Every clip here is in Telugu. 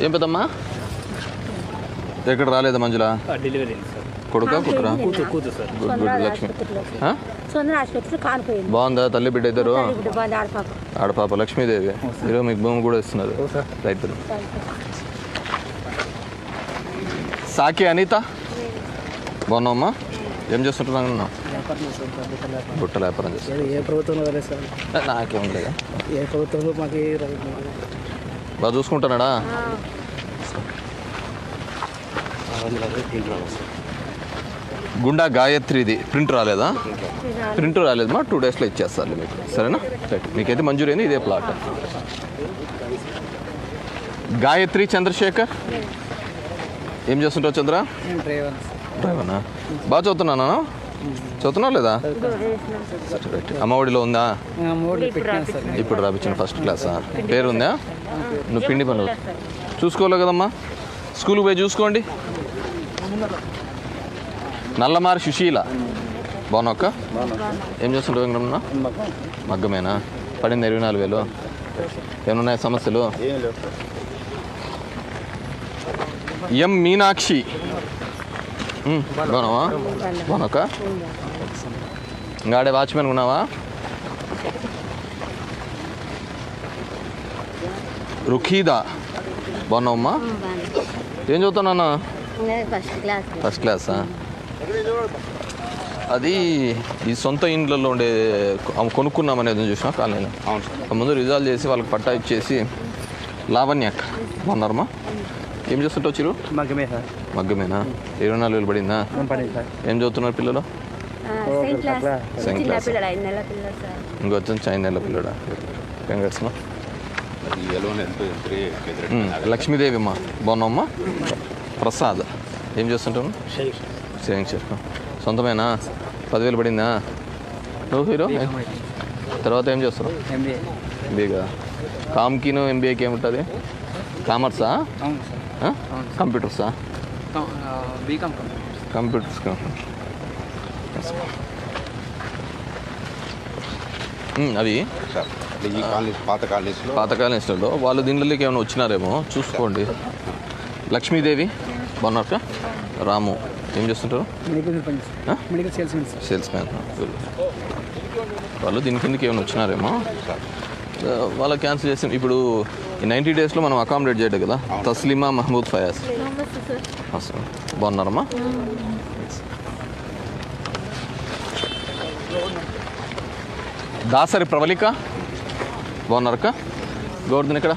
ఏం పెద్దమ్మా ఎక్కడ రాలేదా మంజుల? డెలివరీ కొడుకా కూతురా? కూతురు సార్. Good good Lakshmi. కానిపోయింది. బాగుందా తల్లి బిడ్డ ఇద్దరు? బాగుంది ఆడపాప. ఆడపాప లక్ష్మీదేవి. ఈరోజు మీకు భూమి కూడా ఇస్తున్నారు రైతులు. సాకి అనిత బాగున్నావమ్మా? ఏం చేస్తుంటున్నా? బుట్టల వ్యాపారం చేస్తాను. ఏ ప్రభుత్వంలో రాలేదు సార్. నాకేం లేదా? ఏ ప్రభుత్వంలో మాకు బాగా చూసుకుంటున్నాడా? గుండా గాయత్రిది ప్రింట్ రాలేదా? ప్రింట్ రాలేదమ్మా, 2 డేస్లో ఇచ్చేస్తారు మీకు, సరేనా? రైట్, మీకైతే మంజూరైంది. ఇదే ప్లాట్. గాయత్రి చంద్రశేఖర్ ఏం చేస్తుంటావు చంద్ర? డ్రైవర్నా? బాగా చదువుతున్నానా? చదువుతున్నావు లేదా? అమ్మఒడిలో ఉందా? ఇప్పుడు రాపించిన ఫస్ట్ క్లాసా? పేరు ఉందా? నువ్వు పిండి పనులు చూసుకోవాలి కదమ్మా, స్కూల్కి పోయి చూసుకోండి. నల్లమారి సుశీల బాగున్నాక? ఏం చేస్తుంటావు వెంకటమ్మ? మగ్గమేనా? పడింది 24,000. ఏమన్నాయి సమస్యలు? ఎం మీనాక్షి బాగున్నావా? బాగున్నాక? ఇంకాడే వాచ్మెన్ ఉన్నావా? రుఖీదా బాగున్నావమ్మా? ఏం చదువుతున్నా? ఫస్ట్ క్లాసా? అది ఈ సొంత ఇండ్లలో ఉండే కొనుక్కున్నామనేది చూసినా కాలనీలో. ముందు రిజాల్వ్ చేసి వాళ్ళకి పట్టా ఇచ్చేసి. లావణ్య బాగున్నారమ్మా? ఏం చేస్తుంటావు చిరు? మగ్గమేనా? 24,000 పడిందా? ఏం చదువుతున్నారు పిల్లలు? ఇంకొచ్చి 5 నెలల పిల్లడా? కంగ్రాట్స్ మా. లక్ష్మీదేవి అమ్మా బాగున్నావమ్మా? ప్రసాద్ ఏం చేస్తుంటావు? సేవింగ్ చేసుకో. సొంతమేనా? 10,000 పడిందా? నువ్వు హీరో తర్వాత ఏం చేస్తావు? ఎంబీఏ కదా. కామ్కిను ఎంబీఏకి ఏముంటుంది? కామర్సా? కంప్యూటర్సా? కంప్యూటర్స్. అవి పాత కాలనీస్లో వాళ్ళు దీంట్లోకి ఏమైనా వచ్చినారేమో చూసుకోండి. లక్ష్మీదేవి బాగున్నారక? రాము ఏం చేస్తుంటారు? Sales man. వాళ్ళు దీని కిందకి ఏమైనా వచ్చినారేమో, వాళ్ళ క్యాన్సిల్ చేసి ఇప్పుడు ఈ 90 డేస్లో మనం అకామిడేట్ చేయడం కదా. తస్లీమా మహమూద్ ఫయాజ్ బాగున్నారమ్మా? దాసరి ప్రవళిక బాగున్నారక్క? గోవర్ధన్ ఇక్కడ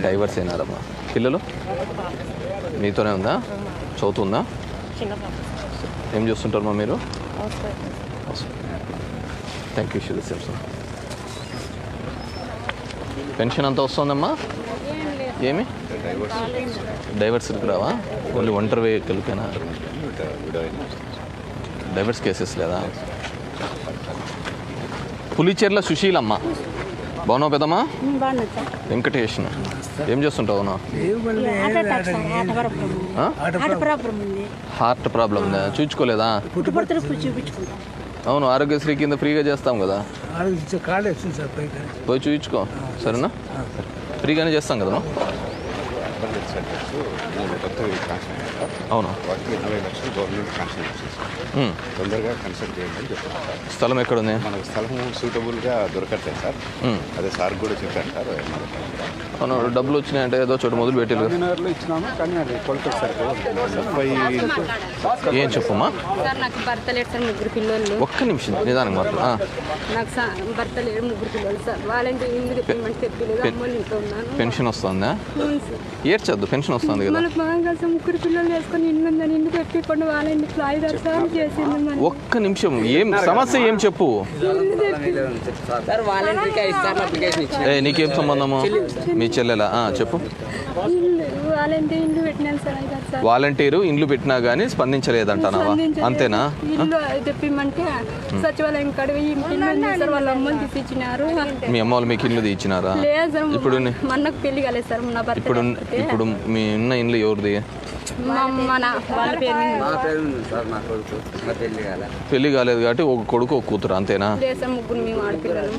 డైవర్స్ అయినారమ్మా. పిల్లలు మీతోనే ఉందా? చదువుతుందా? ఏం చేస్తుంటారమ్మా మీరు? Thank you శివసేమ్. పెన్షన్ అంతా వస్తుందమ్మా? ఏమి డైవర్స్ రావా? ఓన్లీ ఒంటరి వెహికల్కేనా? డైవర్స్ కేసెస్ లేదా? పులిచెర్ల సుశీలమ్మ బాగున్నావు పెద్దమ్మా? వెంకటేష్ ఏం చేస్తుంటావు? హార్ట్ ప్రాబ్లం ఉందా? చూపించుకోలేదా? అవును, ఆరోగ్యశ్రీ కింద ఫ్రీగా చేస్తాం కదా, పోయి చూపించుకో సరేనా? ఫ్రీగానే చేస్తాం కదా. అవును, తొందరగా కన్సల్ట్ చేయండి అని చెప్పారు. స్థలం ఎక్కడుంది? మనకు స్థలం సూటబుల్గా దొరకట్లేదు సార్. అదే సార్ కూడా చెప్పాను సార్. అవును, డబ్బులు వచ్చినాయంటే ఏదో చోటు మొదలు పెట్టారు. ఇచ్చినాము కానీ అది కొలతలు సార్. ఏం చెప్పమ్మా? నాకు భర్త లేడు సార్, 3 పిల్లలు. ఒక్క నిమిషం నిదానం మాత్రం. నాకు భర్త లేడు, 3 పిల్లలు సార్. వాళ్ళంటే ఇందుకు పేమెంట్ తెప్పలేదు. అమ్మని ఇంట్లో ఉన్నాను. పెన్షన్ వస్తుందా? ఏడ్చొద్దు, పెన్షన్ వస్తుంది కదా. మనకు బాగా 3 పిల్లలు వేసుకొని ఇల్లు ఉందని ఇందుకు తెప్పికుండా వాళ్ళ ఇంటికి 5 సార్లు చేసింది. ఒక్క నిమిషం, ఏం సమస్య ఏం చెప్పు. నీకేం సంబంధము? మీ చెల్లెలా? చెప్పు. వాలంటీరు ఇండ్లు పెట్టినా కానీ స్పందించలేదంటావా? అంతేనా? తెప్పిమంటే సచివాలయం కడిగి వాళ్ళ అమ్మని తీసిచ్చినారు. మీ అమ్మ వాళ్ళు మీకు ఇల్లు తీసినారా? ఇప్పుడు అన్నకు పెళ్లి కాలేదు సార్. ఇప్పుడు మీ ఉన్న ఇండ్లు ఎవరిది? మన వాళ్ళ పేరు మీద మా పేరు ఉంది సార్, మా కొడుకు ఇంకా పెళ్లి కాలే. పెళ్లి కాలేదు కాబట్టి ఒక కొడుకు ఒక కూతురు అంతేనా? దేశం ముగ్గురు మేము ఆడపిల్లలు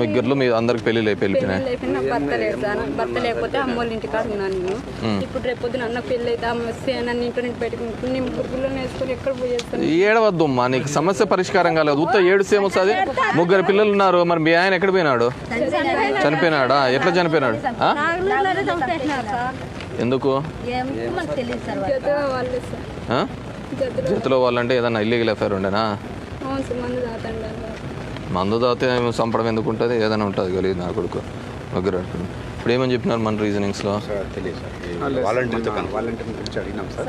ముగ్గురులో మీ అందరికి పెళ్లి అయిపోయినాయి. అయిపోయినా భర్త లేదు సార్. భర్త లేకపోతే అమ్మోళ్ళ ఇంటికి ఉన్నాను నేను. ఇప్పుడు రేపు పొద్దున అన్న పెళ్ళి అయితే అమ్మస్తే నన్ను ఇంట్లో నుంచి పెట్టుకుని నేను ముగ్గురు పిల్లల్ని వేసుకొని ఎక్కడ పోయేస్తాను. ఏడవద్దమ్మా, నీకు సమస్య పరిష్కారం కాలేదు. ఉత్త ఏడుసేమో వస్తుంది. ముగ్గురు పిల్లలు ఉన్నారు, మరి మీ ఆయన ఎక్కడ పోయినాడు? చనిపోయినాడా? ఎట్లా చనిపోయినాడు? ఎందుకు? జత వాళ్ళే సార్. చేతిలో వాళ్ళంటే ఏదన్నా ఇల్లీగల్ అఫైర్ ఉండేనా? అవును సార్, మందు తాతండి. మందు తాగితే చంపడం ఎందుకు ఉంటుంది? ఏదైనా ఉంటుంది కలిగి నా కొడుకు ముగ్గురు. ఇప్పుడు ఏమని చెప్పినారు మన రీజనింగ్స్లో? సార్ తెలియదు సార్. వాలంటీర్ని పిలిచి అడిగినాం సార్.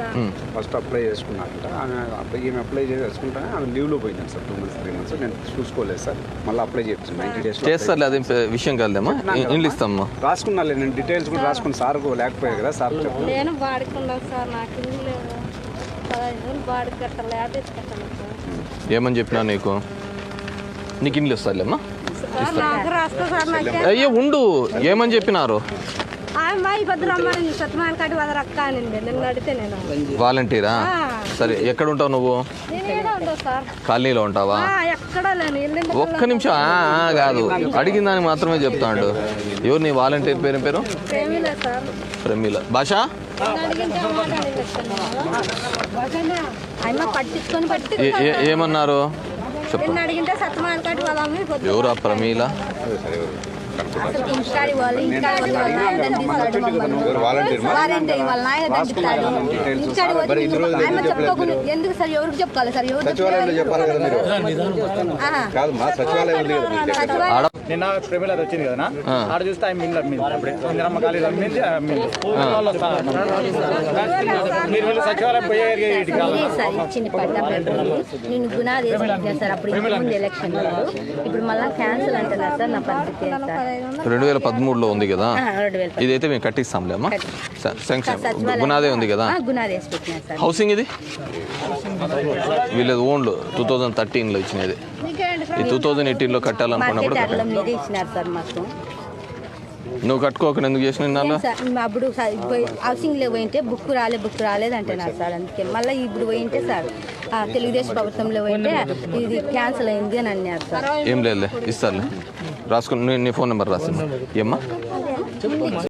First apply చేసుకున్నారంట. ఈమె అప్లై చేసుకుంటానే ఆమె లీవ్లో పోయింది సార్. 2 months 3 months నేను చూసుకోలేదు సార్. మళ్ళీ అప్లై చేయించాను 90 days చేస్తారులే, అది విషయం కాదులేమ్మా. ఇండ్లు ఇస్తామ్మా. రాసుకున్నాలే నేను డీటెయిల్స్ కూడా రాసుకుని సార్కు లేకపోయాయి కదా సార్ చెప్పండి. నేను వాడుకున్నాను సార్. నాకు ఇల్లు లేదు. 15 రోజులు వాడికి కట్టాలి, యాభై కట్టాలి సార్. ఏమని చెప్పినా నీకు? నీకు ఇండ్లు ఇస్తారులేమ్మా. నాకు రాస్తా సార్. నాకు అయ్యో ఉండు, ఏమని చెప్పినారు? అమ్మాయి భద్రమ్మని సత్యనారాయణ కాటి వదర అక్క అనింది. నిన్ను అడిగితే నేను వాలంటీరా? సరే, ఎక్కడ ఉంటావు నువ్వు? నేనేదో ఉండవు సార్. కాలనీలో ఉంటావా? ఎక్కడా లేను. ఎల్లుండి ఒక్క నిమిషం. కాదు, అడిగిన దానికి మాత్రమే చెప్తాడు. ఎవరు నీ వాలంటీర్ పేరు? పేరు ప్రేమిలే సార్. ప్రమీల. భాష అడిగింటే అమ్మ పట్టించుకొని ఏమన్నారు చెప్పు. నిన్ను అడిగింటే సత్యనారాయణ కాటి వదమ్మి. ఎవరు ఆ ప్రమీల? ఇంటికాడి వాళ్ళు ఇంటికాడి వాళ్ళ నాయన దండిస్తాడు మమ్మల్ని. వారంటీ వాళ్ళ నాయన దండిస్తాడు. ఇంటికాడి వచ్చి ఆయన చెప్పుకోకుండా ఎందుకు సార్? ఎవరికి చెప్పుకోవాలి సార్? ఎవరు సచివాలయంలో చెప్పాలి కదా మీరు. కాదు మా సచివాలయం ఉంది కదా మీ దగ్గర. ఆడ నిన్న ప్రేమిలర్ వచ్చింది కదా, ఆడ చూస్తే ఆయన మిల్లు అమ్మింది. అప్పుడే ఇందిరమ్మ కాలేజ్ అమ్మింది. మీరు వెళ్ళి సచివాలయం పోయే సార్ ఇచ్చింది పడ్డా నేను గుణాలు వేసుకుంటున్నాను సార్. అప్పుడు ముందు ఎలక్షన్ ఇప్పుడు మళ్ళీ క్యాన్సిల్ అంటున్నారు సార్. నా పరిస్థితి 2013లో ఉంది కదా, 2000 ఇదైతే మేము కట్టిస్తాంలే అమ్మా. శాంక్షన్ గుణాదే ఉంది కదా. గుణాలు వేసుకుంటున్నాను సార్. హౌసింగ్ ఇది వీళ్ళది ఓన్లు 2013లో ఇచ్చినది. ఈ 2018లో కట్టాలనుకున్నప్పుడు కట్టాలి. మీరే ఇచ్చినారు సార్ మాకు. నువ్వు కట్టుకోకుండా ఎందుకు చేసిన ఇన్నాళ్ళు? అప్పుడు హౌసింగ్ లో పోయింటే బుక్ రాలేదు అంటున్నారు సార్. అందుకే మళ్ళీ ఇప్పుడు పోయింటే సార్ తెలుగుదేశం ప్రభుత్వంలో పోయింటే ఇది క్యాన్సిల్ అయింది అని అన్నారు సార్. ఏం లేదులే, ఇస్తారులే. రాసుకుని నీ ఫోన్ నెంబర్ రాసి ఏమ్మా.